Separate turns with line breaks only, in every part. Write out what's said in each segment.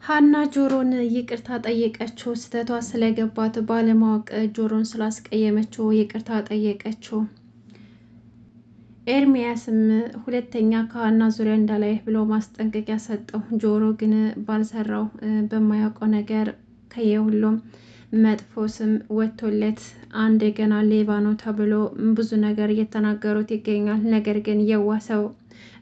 ሀና ጆሮን ይቅርታ ጠየቀችው። ስህተቷ ስለገባት ባለማወቅ ጆሮን ስላስቀየመችው ይቅርታ ጠየቀችው። ኤርሚያስም ሁለተኛ ከሀና ዙሪያ እንዳላይ ብሎ ማስጠንቀቂያ ሰጠው። ጆሮ ግን ባልሰራው በማያውቀው ነገር ከየሁሉም መጥፎ ስም ወጥቶለት እንደገና ሌባ ነው ተብሎ ብዙ ነገር እየተናገሩት ይገኛል። ነገር ግን የዋሰው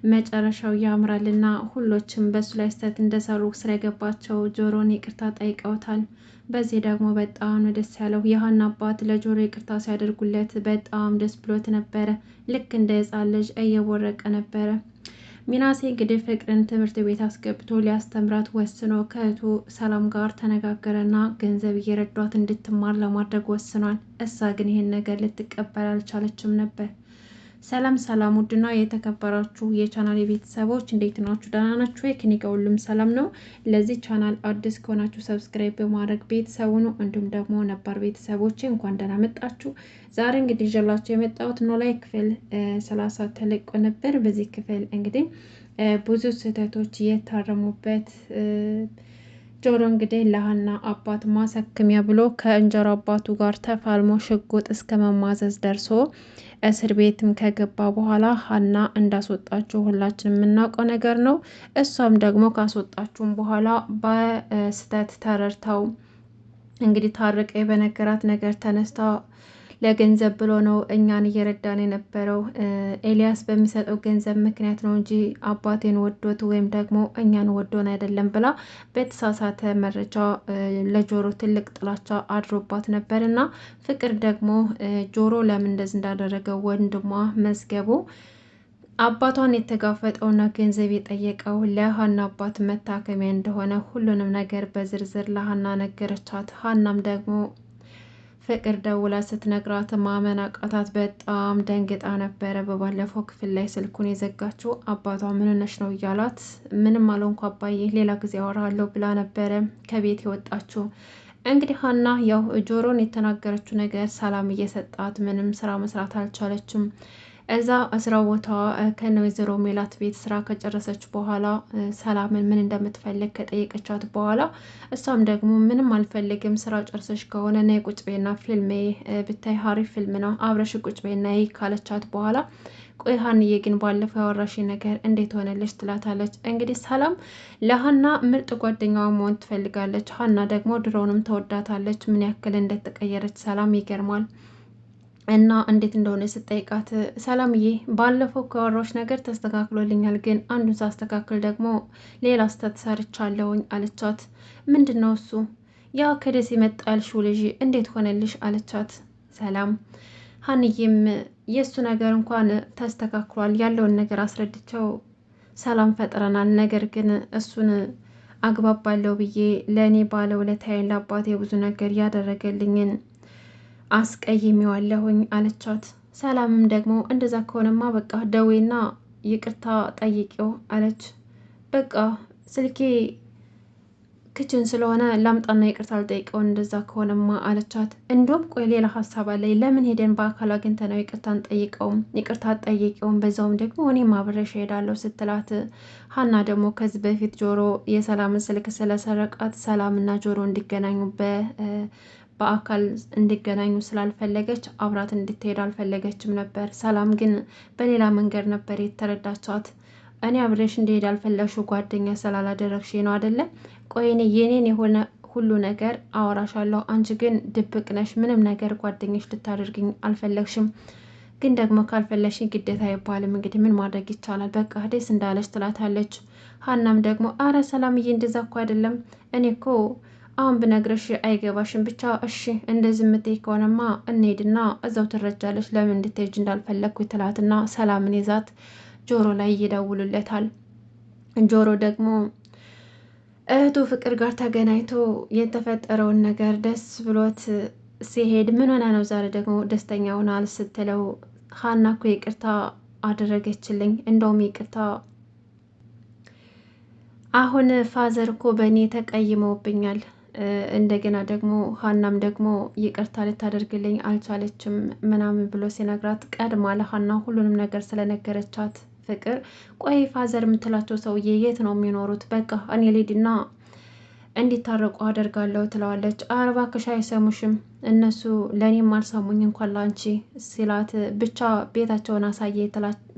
መጨረሻው ያምራልና ሁሎችም በሱ ላይ ስህተት እንደሰሩ ስለገባቸው ጆሮን ይቅርታ ጠይቀውታል። በዚህ ደግሞ በጣም ነው ደስ ያለው። የሀና አባት ለጆሮ ይቅርታ ሲያደርጉለት በጣም ደስ ብሎት ነበረ። ልክ እንደ ሕፃን ልጅ እየቦረቀ ነበረ። ሚናሴ እንግዲህ ፍቅርን ትምህርት ቤት አስገብቶ ሊያስተምራት ወስኖ ከእህቱ ሰላም ጋር ተነጋገረና ገንዘብ እየረዷት እንድትማር ለማድረግ ወስኗል። እሷ ግን ይሄን ነገር ልትቀበል አልቻለችም ነበር። ሰላም ሰላም፣ ውድና የተከበራችሁ የቻናል ቤተሰቦች እንዴት ናችሁ? ደህና ናችሁ ወይ? ከኔ ጋር ሁሉም ሰላም ነው። ለዚህ ቻናል አዲስ ከሆናችሁ ሰብስክራይብ በማድረግ ቤተሰቡ ነው። እንዲሁም ደግሞ ነባር ቤተሰቦች እንኳን ደህና መጣችሁ። ዛሬ እንግዲህ ይዤላችሁ የመጣሁት ኖላዊ ክፍል 30 ተለቆ ነበር። በዚህ ክፍል እንግዲህ ብዙ ስህተቶች የታረሙበት ጆሮ እንግዲህ ለሀና አባት ማሳከሚያ ብሎ ከእንጀራ አባቱ ጋር ተፋልሞ ሽጉጥ እስከ መማዘዝ ደርሶ እስር ቤትም ከገባ በኋላ ሀና እንዳስወጣችው ሁላችን የምናውቀው ነገር ነው። እሷም ደግሞ ካስወጣችሁም በኋላ በስህተት ተረድተው እንግዲህ ታርቀ በነገራት ነገር ተነስታ ለገንዘብ ብሎ ነው እኛን እየረዳን የነበረው ኤልያስ በሚሰጠው ገንዘብ ምክንያት ነው እንጂ አባቴን ወዶት ወይም ደግሞ እኛን ወዶን አይደለም ብላ በተሳሳተ መረጃ ለጆሮ ትልቅ ጥላቻ አድሮባት ነበር። እና ፍቅር ደግሞ ጆሮ ለምን እንደዚህ እንዳደረገው ወንድሟ መዝገቡ አባቷን የተጋፈጠውና ገንዘብ የጠየቀው ለሀና አባት መታከሚያ እንደሆነ ሁሉንም ነገር በዝርዝር ለሀና ነገረቻት። ሀናም ደግሞ ፍቅር ደውላ ስትነግራት ማመን አቃታት። በጣም ደንግጣ ነበረ። በባለፈው ክፍል ላይ ስልኩን የዘጋችው አባቷ ምን ሆነሽ ነው እያላት ምንም አልሆንኩ አባዬ ሌላ ጊዜ አወራለሁ ብላ ነበረ ከቤት የወጣችው። እንግዲህ ሀና ያው ጆሮን የተናገረችው ነገር ሰላም እየሰጣት ምንም ስራ መስራት አልቻለችም። እዛ ስራ ቦታዋ ከነ ወይዘሮ ሜላት ቤት ስራ ከጨረሰች በኋላ ሰላምን ምን እንደምትፈልግ ከጠየቀቻት በኋላ እሷም ደግሞ ምንም አልፈልግም ስራ ጨርሰሽ ከሆነ ነይ ቁጭ በይና ፊልም ብታይ ሀሪፍ ፊልም ነው አብረሽ ቁጭ በይና ካለቻት በኋላ ቆይ ሀንዬ ግን ባለፈው ያወራሽ ነገር እንዴት ሆነልሽ? ትላታለች። እንግዲህ ሰላም ለሀና ምርጥ ጓደኛዋ መሆን ትፈልጋለች። ሀና ደግሞ ድሮውንም ተወዳታለች። ምን ያክል እንደተቀየረች ሰላም ይገርማል። እና እንዴት እንደሆነ ስጠይቃት ሰላምዬ ባለፈው ካወራሽ ነገር ተስተካክሎልኛል፣ ግን አንዱን ሳስተካክል ደግሞ ሌላ ስህተት ሰርቻለሁኝ አለቻት። ምንድን ነው እሱ? ያ ከደስ የመጣ ያልሽው ልጅ እንዴት ሆነልሽ? አለቻት ሰላም። ሀንዬም የእሱ ነገር እንኳን ተስተካክሏል፣ ያለውን ነገር አስረድቸው ሰላም ፈጥረናል። ነገር ግን እሱን አግባባለሁ ብዬ ለእኔ ባለውለታዬን ለአባቴ ብዙ ነገር ያደረገልኝን አስቀይሜዋለሁኝ አለቻት። ሰላምም ደግሞ እንደዛ ከሆነማ በቃ ደዌና ይቅርታ ጠይቄው አለች። በቃ ስልኬ ክችን ስለሆነ ላምጣና ይቅርታ አልጠይቀውን እንደዛ ከሆነማ አለቻት። እንዲሁም ቆይ ሌላ ሀሳብ አለኝ፣ ለምን ሄደን በአካል አግኝተነው ይቅርታ ጠይቀውም በዛውም ደግሞ እኔም አብሬሽ እሄዳለሁ ስትላት፣ ሀና ደግሞ ከዚህ በፊት ጆሮ የሰላምን ስልክ ስለሰረቃት ሰላምና ጆሮ እንዲገናኙ በአካል እንዲገናኙ ስላልፈለገች አብራት እንድትሄድ አልፈለገችም ነበር። ሰላም ግን በሌላ መንገድ ነበር የተረዳቻት። እኔ አብሬሽ እንዲሄድ ያልፈለግሽው ጓደኛ ስላላደረግሽ ነው አይደለ? ቆይ እኔ የኔን የሆነ ሁሉ ነገር አወራሻለሁ፣ አንቺ ግን ድብቅ ነሽ፣ ምንም ነገር ጓደኞች ልታደርግኝ አልፈለግሽም። ግን ደግሞ ካልፈለግሽኝ ግዴታ አይባልም። እንግዲህ ምን ማድረግ ይቻላል? በቃ ደስ እንዳለች ትላታለች። ሀናም ደግሞ አረ ሰላምዬ እንደዛ እኮ አይደለም፣ እኔ እኮ አሁን ብነግረሽ አይገባሽም። ብቻ እሺ እንደዚህ የምትይ ከሆነማ እንሄድና እዛው ትረጃለች ለምን እንድትሄጂ እንዳልፈለግኩ ትላትና ሰላምን ይዛት ጆሮ ላይ ይደውሉለታል። ጆሮ ደግሞ እህቱ ፍቅር ጋር ተገናኝቶ የተፈጠረውን ነገር ደስ ብሎት ሲሄድ ምን ሆና ነው ዛሬ ደግሞ ደስተኛ ሆናል ስትለው፣ ሀና እኮ ይቅርታ አደረገችልኝ፣ እንደውም ይቅርታ አሁን ፋዘር እኮ በእኔ ተቀይመውብኛል፣ እንደገና ደግሞ ሀናም ደግሞ ይቅርታ ልታደርግልኝ አልቻለችም ምናምን ብሎ ሲነግራት ቀድማ ለሀና ሁሉንም ነገር ስለነገረቻት ፍቅር ቆይ ፋዘር የምትላቸው ሰውዬ የት ነው የሚኖሩት? በቃ እኔ ልሂድና እንዲታረቁ አደርጋለሁ ትለዋለች። ኧረ እባክሽ አይሰሙሽም፣ እነሱ ለእኔም አልሰሙኝ እንኳን ላንቺ ሲላት ብቻ ቤታቸውን አሳየ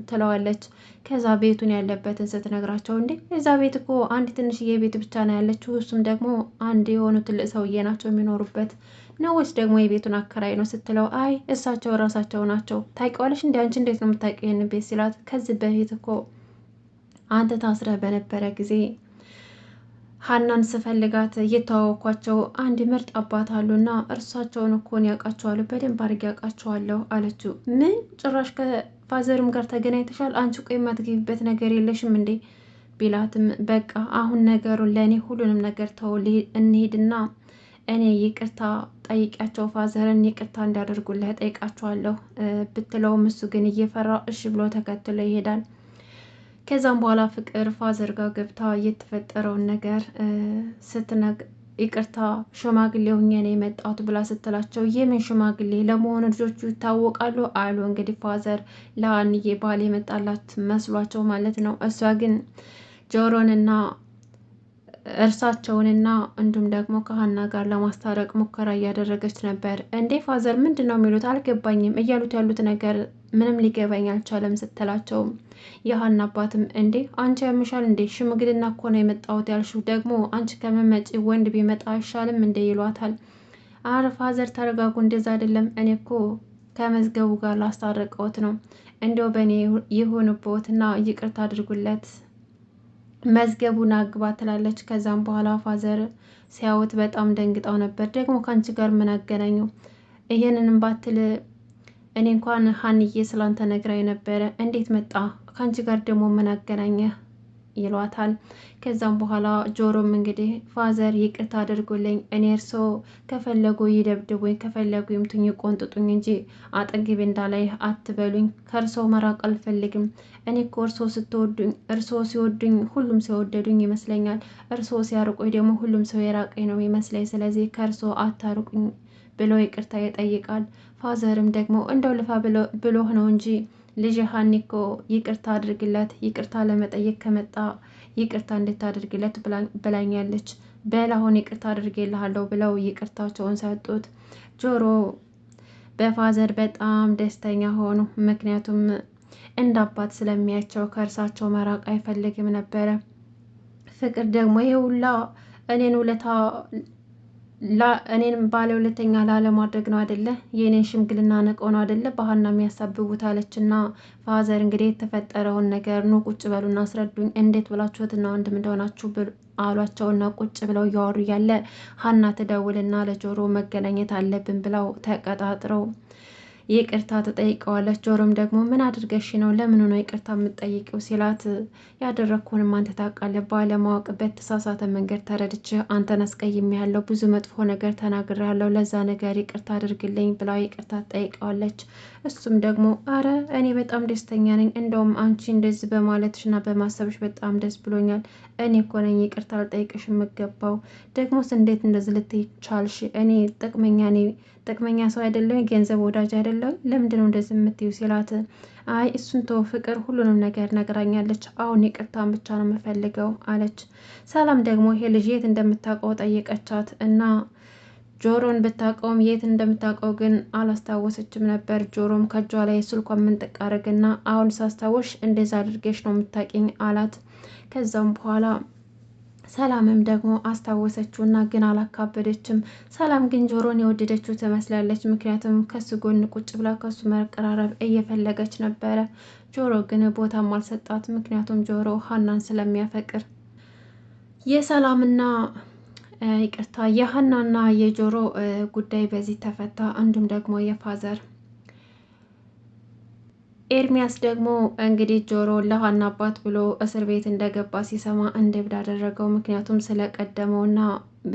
ትለዋለች። ከዛ ቤቱን ያለበትን ስትነግራቸው እንዴ እዛ ቤት እኮ አንድ ትንሽዬ ቤት ብቻ ነው ያለችው፣ እሱም ደግሞ አንድ የሆኑ ትልቅ ሰውዬ ናቸው የሚኖሩበት ነው ወይስ ደግሞ የቤቱን አከራይ ነው ስትለው አይ እሳቸው ራሳቸው ናቸው። ታውቂዋለሽ እንዲ አንቺ እንዴት ነው የምታውቂው ይህን ቤት ሲላት ከዚህ በፊት እኮ አንተ ታስረህ በነበረ ጊዜ ሀናን ስፈልጋት እየተዋወኳቸው አንድ ምርጥ አባት አሉና እርሳቸውን እኮን ያውቃቸዋለሁ፣ በደንብ አድርጌ ያውቃቸዋለሁ አለችው። ምን ጭራሽ ከፋዘርም ጋር ተገናኝተሻል? አንቺ ቆይ የማትገቢበት ነገር የለሽም እንዴ ቢላትም በቃ አሁን ነገሩን ለእኔ ሁሉንም ነገር ተው እንሂድና እኔ ይቅርታ ጠይቂያቸው ፋዘርን ይቅርታ እንዲያደርጉልህ ጠይቃቸዋለሁ ብትለውም እሱ ግን እየፈራ እሺ ብሎ ተከትሎ ይሄዳል። ከዛም በኋላ ፍቅር ፋዘር ጋር ገብታ የተፈጠረውን ነገር ይቅርታ ሽማግሌ ሆኜ ነው የመጣሁት ብላ ስትላቸው የምን ሽማግሌ ለመሆኑ ልጆቹ ይታወቃሉ አሉ። እንግዲህ ፋዘር ለሀንዬ ባል የመጣላት መስሏቸው ማለት ነው። እሷ ግን ጆሮንና እርሳቸውንና እንዲሁም ደግሞ ከሀና ጋር ለማስታረቅ ሙከራ እያደረገች ነበር። እንዴ ፋዘር ምንድን ነው የሚሉት አልገባኝም፣ እያሉት ያሉት ነገር ምንም ሊገባኝ አልቻለም ስትላቸው የሀና አባትም እንዴ አንቺ ያምሻል እንዴ ሽምግልና እኮ ነው የመጣሁት ያልሽው፣ ደግሞ አንቺ ከመመጪ ወንድ ቢመጣ አይሻልም እንዴ ይሏታል። አረ ፋዘር ተረጋጉ፣ እንደዛ አይደለም እኔ እኮ ከመዝገቡ ጋር ላስታረቀውት ነው፣ እንዲያው በእኔ ይሁንቦትና ይቅርታ አድርጉለት መዝገቡን አግባ ትላለች። ከዛም በኋላ ፋዘር ሲያዩት በጣም ደንግጠው ነበር። ደግሞ ከአንቺ ጋር ምን አገናኘው? ይሄንንም ባትል እኔ እንኳን ሀንዬ ስላንተ ነግራኝ ነበረ፣ እንዴት መጣ? ከአንቺ ጋር ደግሞ ምን አገናኘህ? ይሏታል። ከዛም በኋላ ጆሮም እንግዲህ ፋዘር ይቅርታ አድርጉልኝ፣ እኔ እርሶ ከፈለጉ ይደብድቡኝ፣ ከፈለጉ ይምቱኝ፣ ቆንጥጡኝ እንጂ አጠገቤ እንዳላይ አትበሉኝ፣ ከእርሶ መራቅ አልፈልግም። እኔ እኮ እርሶ ሲወዱኝ ሁሉም ሲወደዱኝ ይመስለኛል፣ እርሶ ሲያርቁኝ ደግሞ ሁሉም ሰው የራቀኝ ነው ይመስለኝ፣ ስለዚህ ከእርሶ አታርቁኝ ብሎ ይቅርታ ይጠይቃል። ፋዘርም ደግሞ እንደው ልፋ ብሎህ ነው እንጂ ልጅ ሀኒ እኮ ይቅርታ አድርግለት፣ ይቅርታ ለመጠየቅ ከመጣ ይቅርታ እንድታደርግለት ብላኛለች፣ በል አሁን ይቅርታ አድርጌልሃለሁ ብለው ይቅርታቸውን ሰጡት። ጆሮ በፋዘር በጣም ደስተኛ ሆኑ። ምክንያቱም እንደ አባት ስለሚያቸው ከእርሳቸው መራቅ አይፈልግም ነበረ። ፍቅር ደግሞ ይሄ ሁላ እኔን ውለታ እኔንም ባለ ሁለተኛ ላለማድረግ ነው አደለ? የእኔን ሽምግልና ነቀው ነው አደለ? በሀና የሚያሳብቡት አለችና ፋዘር እንግዲህ የተፈጠረውን ነገር ኑ ቁጭ በሉና አስረዱኝ፣ እንዴት ብላችሁትና ወንድም እንደሆናችሁ አሏቸውና ቁጭ ብለው እያወሩ እያለ ሀና ትደውልና ለጆሮ መገናኘት አለብን ብለው ተቀጣጥረው ይቅርታ ትጠይቀዋለች። ጆሮም ደግሞ ምን አድርገሽ ነው ለምኑ ነው ይቅርታ የምትጠይቂው ሲላት ያደረግኩንም አንተ ታውቃለህ፣ ባለማወቅ በተሳሳተ መንገድ ተረድቼ አንተን አስቀይሜያለሁ፣ ብዙ መጥፎ ነገር ተናግሬያለሁ፣ ለዛ ነገር ይቅርታ አድርግልኝ ብላ ይቅርታ ትጠይቀዋለች። እሱም ደግሞ አረ እኔ በጣም ደስተኛ ነኝ፣ እንደውም አንቺ እንደዚህ በማለትሽና በማሰብሽ በጣም ደስ ብሎኛል። እኔ እኮ ነኝ ይቅርታ ልጠይቅሽ የምገባው፣ ደግሞስ እንዴት እንደዚህ ልትይ ቻልሽ? እኔ ጥቅመኛ ሰው አይደለሁ፣ ገንዘብ ወዳጅ አይደለሁ፣ ለምንድነው እንደዚህ የምትዩ ሲላት አይ እሱን ተው ፍቅር ሁሉንም ነገር ነግራኛለች፣ አሁን ይቅርታን ብቻ ነው የምፈልገው አለች። ሰላም ደግሞ ይሄ ልጅ የት እንደምታውቀው ጠየቀቻት እና ጆሮን ብታውቀውም የት እንደምታውቀው ግን አላስታወሰችም ነበር። ጆሮም ከእጇ ላይ ስልኳን ምንጥቅ አረግና አሁን ሳስታወሽ እንደዛ አድርጌሽ ነው የምታውቂኝ አላት። ከዛም በኋላ ሰላምም ደግሞ አስታወሰችውና ግን አላካበደችም። ሰላም ግን ጆሮን የወደደችው ትመስላለች። ምክንያቱም ከሱ ጎን ቁጭ ብላ ከሱ መቀራረብ እየፈለገች ነበረ። ጆሮ ግን ቦታም አልሰጣት። ምክንያቱም ጆሮ ሀናን ስለሚያፈቅር የሰላምና ይቅርታ የሀናና የጆሮ ጉዳይ በዚህ ተፈታ። እንዲሁም ደግሞ የፋዘር ኤርሚያስ ደግሞ እንግዲህ ጆሮ ለሀና አባት ብሎ እስር ቤት እንደገባ ሲሰማ እንደ እብድ አደረገው። ምክንያቱም ስለቀደመውና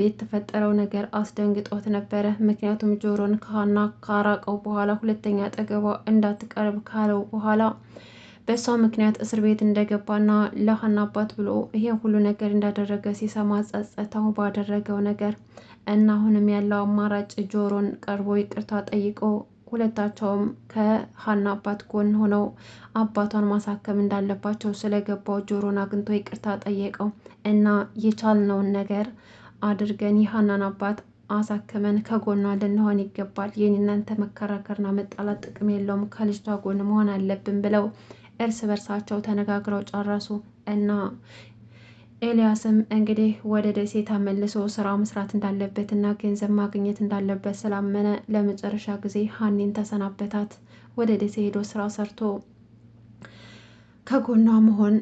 የተፈጠረው ነገር አስደንግጦት ነበረ። ምክንያቱም ጆሮን ከሀና ካራቀው በኋላ ሁለተኛ አጠገቧ እንዳትቀርብ ካለው በኋላ በሷ ምክንያት እስር ቤት እንደገባና ለሀና አባት ብሎ ይሄን ሁሉ ነገር እንዳደረገ ሲሰማ ጸጸተው ባደረገው ነገር እና አሁንም ያለው አማራጭ ጆሮን ቀርቦ ይቅርታ ጠይቆ ሁለታቸውም ከሀና አባት ጎን ሆነው አባቷን ማሳከም እንዳለባቸው ስለገባው ጆሮን አግኝቶ ይቅርታ ጠየቀው እና የቻልነውን ነገር አድርገን የሀናን አባት አሳክመን ከጎኗ ልንሆን ይገባል። የኔ እናንተ መከራከርና መጣላት ጥቅም የለውም፣ ከልጅቷ ጎን መሆን አለብን ብለው እርስ በርሳቸው ተነጋግረው ጨረሱ እና ኤልያስም እንግዲህ ወደ ደሴ ተመልሶ ስራ መስራት እንዳለበት እና ገንዘብ ማግኘት እንዳለበት ስላመነ ለመጨረሻ ጊዜ ሀኒን ተሰናበታት። ወደ ደሴ ሄዶ ስራ ሰርቶ ከጎኗ መሆን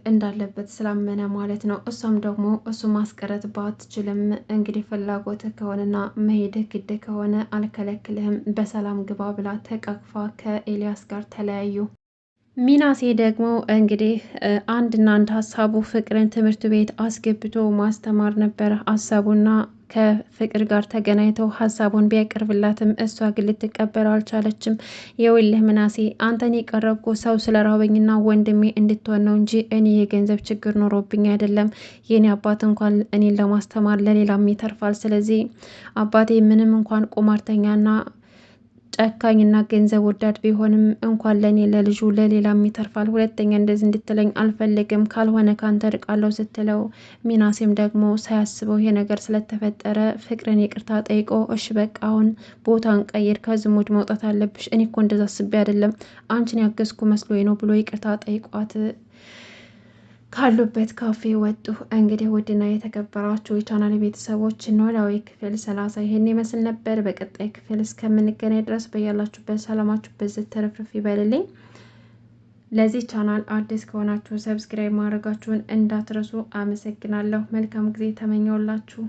እንዳለበት ስላመነ ማለት ነው። እሷም ደግሞ እሱ ማስቀረት ባትችልም እንግዲህ ፍላጎት ከሆነና መሄድ ግድ ከሆነ አልከለክልህም፣ በሰላም ግባ ብላ ተቃቅፋ ከኤልያስ ጋር ተለያዩ። ሚናሴ ደግሞ እንግዲህ አንድና አንድ ሀሳቡ ፍቅርን ትምህርት ቤት አስገብቶ ማስተማር ነበር ሀሳቡና ከፍቅር ጋር ተገናኝተው ሀሳቡን ቢያቀርብላትም እሷ ግን ልትቀበለው አልቻለችም። የውልህ ምናሴ አንተን የቀረብኩ ሰው ስለ ራበኝና ወንድሜ እንድትሆን ነው እንጂ እኔ የገንዘብ ችግር ኖሮብኝ አይደለም። የኔ አባት እንኳን እኔን ለማስተማር ለሌላም ይተርፋል። ስለዚህ አባቴ ምንም እንኳን ቁማርተኛና ጨካኝና ገንዘብ ወዳድ ቢሆንም እንኳን ለእኔ ለልጁ ለሌላም ይተርፋል። ሁለተኛ እንደዚህ እንድትለኝ አልፈልግም፣ ካልሆነ ካንተ ርቃለሁ ስትለው ሚናሴም ደግሞ ሳያስበው ይሄ ነገር ስለተፈጠረ ፍቅርን ይቅርታ ጠይቆ እሺ በቃ አሁን ቦታን ቀይር፣ ከዝሙድ መውጣት አለብሽ፣ እኔ እኮ እንደዛ አስቤ አይደለም አንቺን ያገዝኩ መስሎኝ ነው ብሎ ይቅርታ ጠይቋት ካሉበት ካፌ ወጡ። እንግዲህ ውድና የተከበራችሁ የቻናል ቤተሰቦች ኖላዊ ክፍል 30 ይሄን ይመስል ነበር። በቀጣይ ክፍል እስከምንገናኝ ድረስ በያላችሁበት ሰላማችሁ በዝት ተረፍርፍ ይበልልኝ። ለዚህ ቻናል አዲስ ከሆናችሁ ሰብስክራይብ ማድረጋችሁን እንዳትረሱ። አመሰግናለሁ። መልካም ጊዜ ተመኘውላችሁ።